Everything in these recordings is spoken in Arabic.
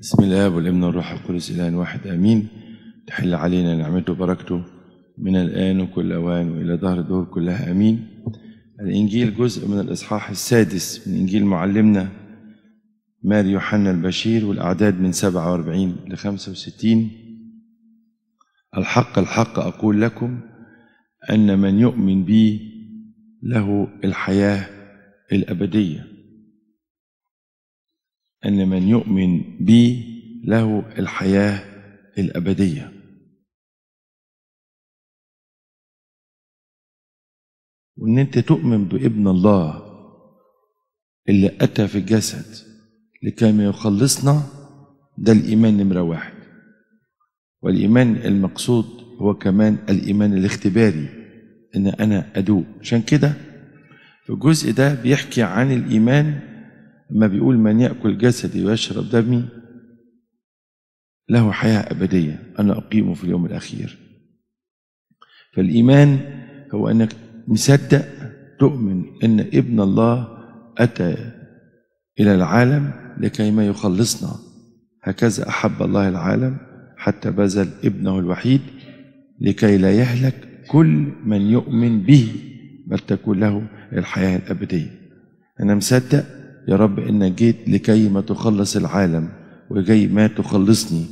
بسم الله والابن والروح القدس إله واحد آمين. تحل علينا نعمته وبركته من الآن وكل أوان وإلى دهر الدهور كلها آمين. الإنجيل جزء من الإصحاح السادس من إنجيل معلمنا ماري يوحنا البشير، والأعداد من 47 ل 65. الحق الحق أقول لكم أن من يؤمن بي له الحياة الأبدية. أن من يؤمن بي له الحياة الأبدية. وأن أنت تؤمن بابن الله اللي أتى في الجسد لكي ما يخلصنا، ده الإيمان نمرة واحد. والإيمان المقصود هو كمان الإيمان الاختباري، أن أنا أدوق. عشان كده في الجزء ده بيحكي عن الإيمان لما بيقول من يأكل جسدي ويشرب دمي له حياة أبدية أنا أقيمه في اليوم الأخير. فالإيمان هو أنك مصدق تؤمن أن ابن الله أتى إلى العالم لكي ما يخلصنا. هكذا أحب الله العالم حتى بذل ابنه الوحيد لكي لا يهلك كل من يؤمن به بل تكون له الحياة الأبدية. أنا مصدق يا رب إنك جيت لكي ما تخلص العالم وجاي ما تخلصني.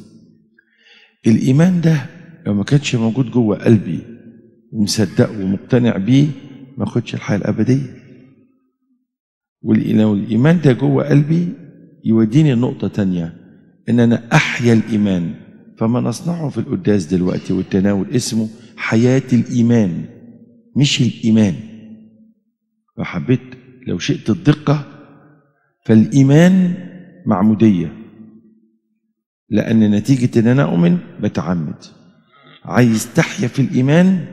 الإيمان ده لو ما كانش موجود جوه قلبي ومصدق ومقتنع بيه ما أخدش الحياة الأبدية. ولو الإيمان ده جوه قلبي يوديني نقطة تانية، إن أنا أحيا الإيمان. فما نصنعه في القداس دلوقتي والتناول اسمه حياة الإيمان مش الإيمان. وحبيت لو شئت الدقة فالإيمان معمودية، لأن نتيجة أن أنا أؤمن بتعمد. عايز تحيا في الإيمان،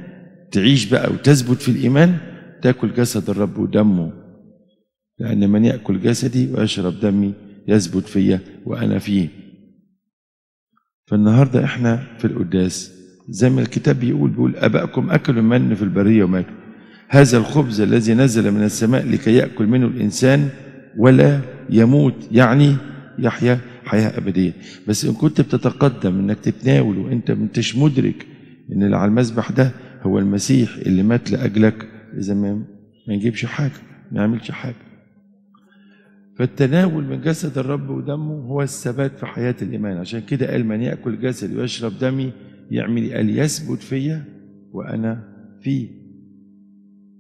تعيش بقى وتثبت في الإيمان، تأكل جسد الرب ودمه، لأن من يأكل جسدي ويشرب دمي يثبت فيا وأنا فيه. فالنهاردة إحنا في القداس زي ما الكتاب بيقول أبائكم أكلوا المن في البرية وماتوا، هذا الخبز الذي نزل من السماء لكي يأكل منه الإنسان ولا يموت، يعني يحيا حياة أبدية. بس إن كنت بتتقدم إنك تتناول وإنت مش مدرك إن اللي على المذبح ده هو المسيح اللي مات لأجلك، إذا ما يجيبش حاجة، ما يعملش حاجة. فالتناول من جسد الرب ودمه هو الثبات في حياة الإيمان. عشان كده قال من يأكل جسدي ويشرب دمي يعمل قال يثبت فيا وأنا فيه.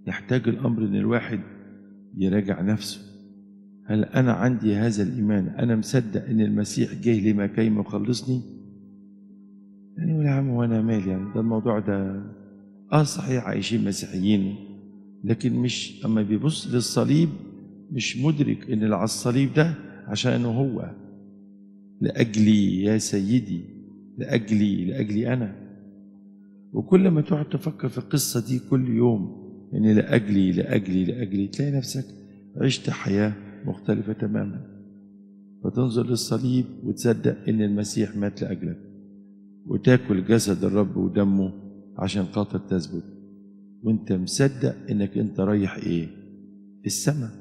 يحتاج الأمر إن الواحد يراجع نفسه، هل أنا عندي هذا الإيمان؟ أنا مصدق إن المسيح جاي لما كي ما يخلصني؟ يعني ولا عم وأنا مالي، يعني ده الموضوع ده صحيح عايشين مسيحيين، لكن مش أما بيبص للصليب مش مدرك إن اللي على الصليب ده عشانه هو، لأجلي يا سيدي، لأجلي أنا. وكل ما تقعد تفكر في القصة دي كل يوم إن لأجلي تلاقي نفسك عشت حياة مختلفة تماما. فتنظر للصليب وتصدق إن المسيح مات لأجلك، وتاكل جسد الرب ودمه عشان خاطر تثبت، وانت مصدق إنك انت رايح إيه؟ السماء.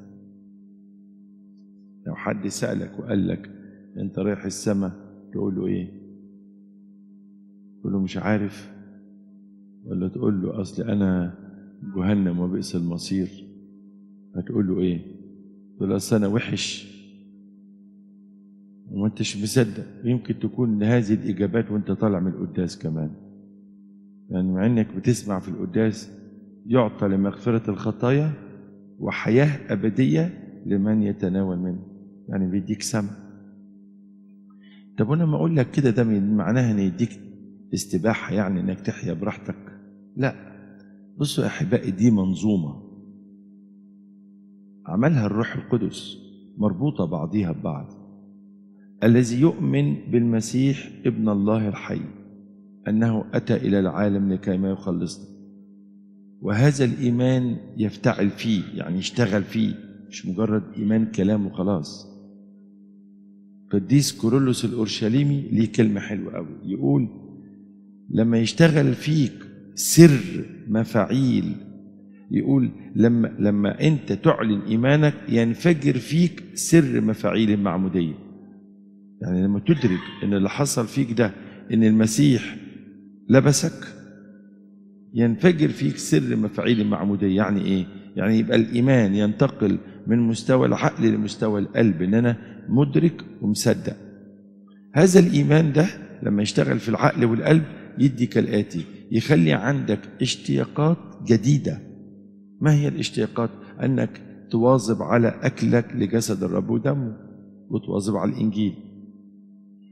لو حد سألك وقال لك انت رايح السماء تقول له إيه؟ تقول له مش عارف، ولا تقول له أصل أنا جهنم وبئس المصير؟ هتقول له إيه؟ تقول له أصل أنا وحش وما انتش مصدق. يمكن تكون هذه الإجابات وانت طالع من القداس كمان، يعني مع انك بتسمع في القداس يعطى لمغفرة الخطايا وحياة أبدية لمن يتناول منه، يعني بيديك سمع. طب وانا ما اقول لك كده ده معناها ان يديك استباحة، يعني انك تحيا براحتك؟ لا. بصوا يا احبائي، دي منظومة عملها الروح القدس مربوطة بعضيها ببعض. الذي يؤمن بالمسيح ابن الله الحي أنه أتى إلى العالم لكي ما يخلصنا، وهذا الإيمان يفتعل فيه، يعني يشتغل فيه، مش مجرد إيمان كلام وخلاص. قديس كورولوس الأورشليمي ليه كلمة حلوة قوي، يقول لما يشتغل فيك سر مفاعيل، يقول لما أنت تعلن إيمانك ينفجر فيك سر مفاعيل المعمودية. يعني لما تدرك ان اللي حصل فيك ده ان المسيح لبسك، ينفجر فيك سر مفاعيل المعمودية. يعني ايه؟ يعني يبقى الإيمان ينتقل من مستوى العقل لمستوى القلب، ان انا مدرك ومصدق. هذا الإيمان ده لما يشتغل في العقل والقلب يدي كالآتي: يخلي عندك اشتياقات جديدة. ما هي الاشتياقات؟ أنك تواظب على أكلك لجسد الرب ودمه، وتواظب على الإنجيل.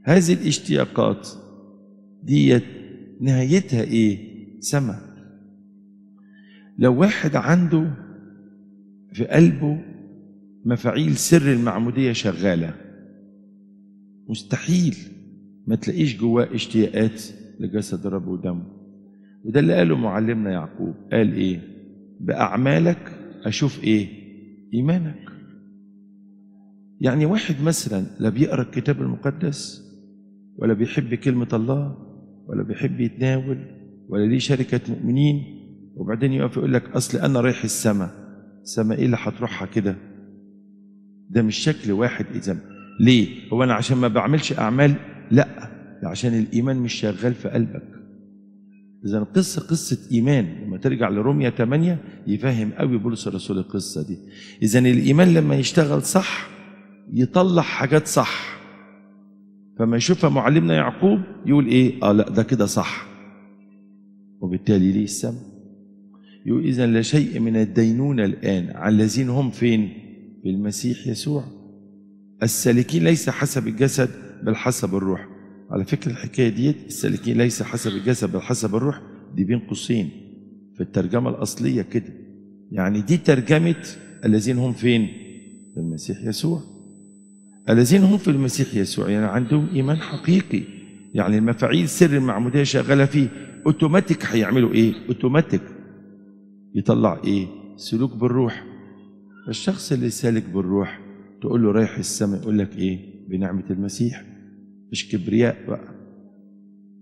هذه الاشتياقات دي نهايتها إيه؟ سما. لو واحد عنده في قلبه مفاعيل سر المعمودية شغالة، مستحيل ما تلاقيش جواه اشتياقات لجسد الرب ودمه. وده اللي قاله معلمنا يعقوب. قال ايه؟ بأعمالك أشوف ايه؟ إيمانك. يعني واحد مثلا لا بيقرأ الكتاب المقدس، ولا بيحب كلمة الله، ولا بيحب يتناول، ولا ليه شركة مؤمنين، وبعدين يقف يقول لك أصل أنا رايح السماء. السماء إيه اللي هتروحها كده؟ ده مش شكل واحد. إذا ليه؟ هو أنا عشان ما بعملش أعمال؟ لا، عشان الإيمان مش شغال في قلبك. إذا القصة قصة إيمان. لما ترجع لرومية 8 يفهم قوي بولس الرسول القصة دي. إذا الإيمان لما يشتغل صح يطلع حاجات صح. فما يشوفها معلمنا يعقوب يقول إيه؟ لا ده كده صح، وبالتالي ليه السماء. يقول إذا لا شيء من الدينونة الآن على الذين هم فين؟ في المسيح يسوع، السالكين ليس حسب الجسد بل حسب الروح. على فكرة الحكاية ديت السالكين ليس حسب الجسد بل حسب الروح دي بين قوسين في الترجمة الأصلية كده. يعني دي ترجمة الذين هم فين؟ في المسيح يسوع. الذين هم في المسيح يسوع يعني عندهم إيمان حقيقي. يعني المفاعيل سر المعمودية شغالة فيه، أوتوماتيك هيعملوا إيه؟ أوتوماتيك يطلع إيه؟ سلوك بالروح. فالشخص اللي سالك بالروح تقول له رايح السماء يقول لك إيه؟ بنعمة المسيح. مش كبرياء بقى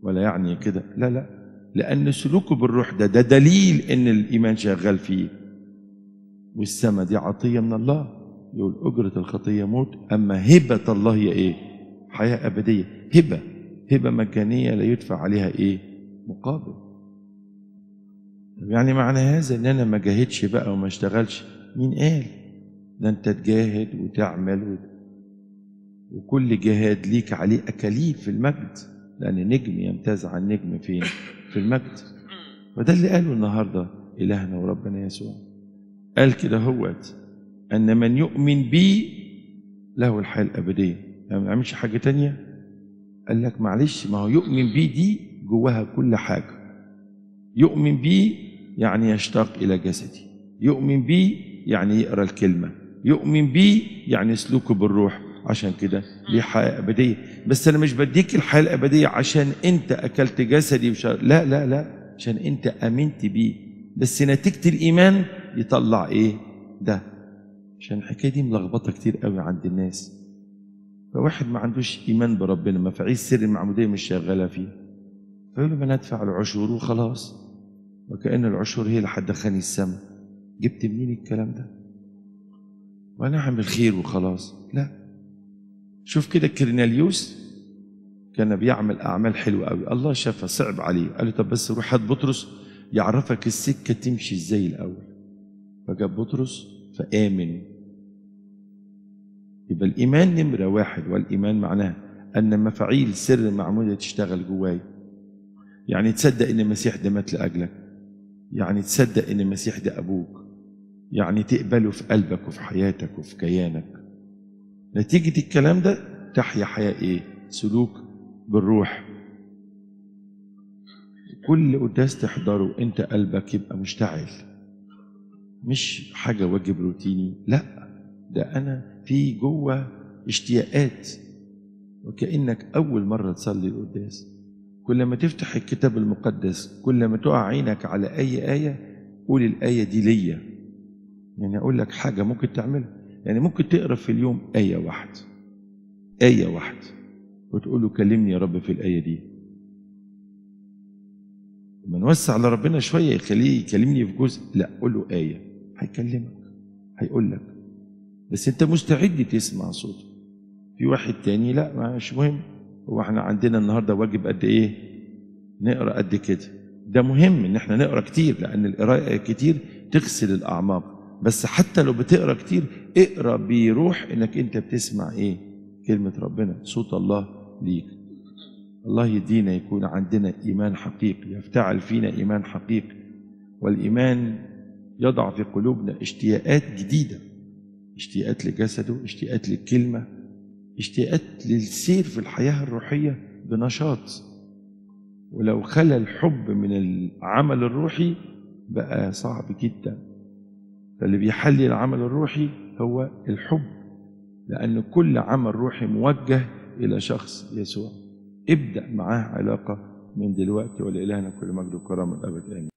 ولا يعني كده، لا لا، لأن سلوكه بالروح ده دليل إن الإيمان شغال فيه. والسماء دي عطية من الله. يقول أجرة الخطية موت، أما هبة الله هي إيه؟ حياة أبدية. هبة مجانية لا يدفع عليها إيه؟ مقابل. يعني معنى هذا إن أنا ما جاهدش بقى وما اشتغلش. مين قال؟ ده أنت تجاهد وتعمل وكل جهاد ليك عليه أكاليل في المجد، لأن نجم يمتاز عن نجم فين؟ في المجد. وده اللي قاله النهاردة إلهنا وربنا يسوع. قال كده هوت أن من يؤمن بي له الحياة الأبدية. يعني ما يعملش حاجة تانية. قال لك معلش، ما هو يؤمن بي دي جواها كل حاجة. يؤمن بي يعني يشتاق إلى جسدي، يؤمن بي يعني يقرأ الكلمة، يؤمن بي يعني سلوكه بالروح. عشان كده ليه حياة أبدية. بس أنا مش بديك الحياة الأبدية عشان أنت أكلت جسدي لا لا لا، عشان أنت أمنت بيه. بس نتيجة الإيمان يطلع إيه؟ ده. عشان الحكاية دي ملخبطة كتير قوي عند الناس. فواحد ما عندوش إيمان بربنا، مفاعيل سر المعمودية مش شغالة فيه، فيقول له أنا أدفع العشور وخلاص، وكأن العشور هي اللي هتدخلني السماء. جبت منين الكلام ده؟ وأنا أعمل خير وخلاص؟ لا. شوف كده كرناليوس كان بيعمل أعمال حلوة قوي، الله شافها صعب عليه، قال له طب بس روح هات بطرس يعرفك السكة تمشي إزاي الأول. فجاب بطرس فآمن. يبقى الإيمان نمرة واحد. والإيمان معناه أن مفاعيل سر المعمودية تشتغل جواي. يعني تصدق إن المسيح ده مات لأجلك، يعني تصدق إن المسيح ده أبوك، يعني تقبله في قلبك وفي حياتك وفي كيانك. نتيجة الكلام ده تحيا حياة إيه؟ سلوك بالروح. كل قداس تحضره أنت قلبك يبقى مشتعل، مش حاجة واجب روتيني، لا، ده أنا في جوه اشتياقات، وكأنك أول مرة تصلي القداس. كل ما تفتح الكتاب المقدس، كل ما تقع عينك على أي آية قول الآية دي ليا. يعني أقول لك حاجة ممكن تعملها. يعني ممكن تقرأ في اليوم آية واحدة، آية واحدة، وتقول له كلمني يا رب في الآية دي. لما نوسع على ربنا شوية يخليه يكلمني في جزء، لا، قول له آية، هيكلمك، هيقول لك، بس أنت مستعد تسمع صوته. في واحد تاني لا مش مهم، هو احنا عندنا النهارده واجب قد ايه؟ نقرا قد كده. ده مهم ان احنا نقرا كتير، لان القراءه كتير تغسل الاعماق، بس حتى لو بتقرا كتير اقرا بروح انك انت بتسمع ايه؟ كلمه ربنا، صوت الله ليك. الله يدينا يكون عندنا ايمان حقيقي، يفتعل فينا ايمان حقيقي، والايمان يضع في قلوبنا اشتياقات جديده، اشتياقات لجسده، اشتياقات للكلمه، اشتياقات للسير في الحياه الروحيه بنشاط. ولو خلى الحب من العمل الروحي بقى صعب جدا. فاللي بيحلي العمل الروحي هو الحب، لأن كل عمل روحي موجه إلى شخص يسوع. ابدأ معاه علاقة من دلوقتي، ولإلهنا كل مجد وكرم الأبد آمين.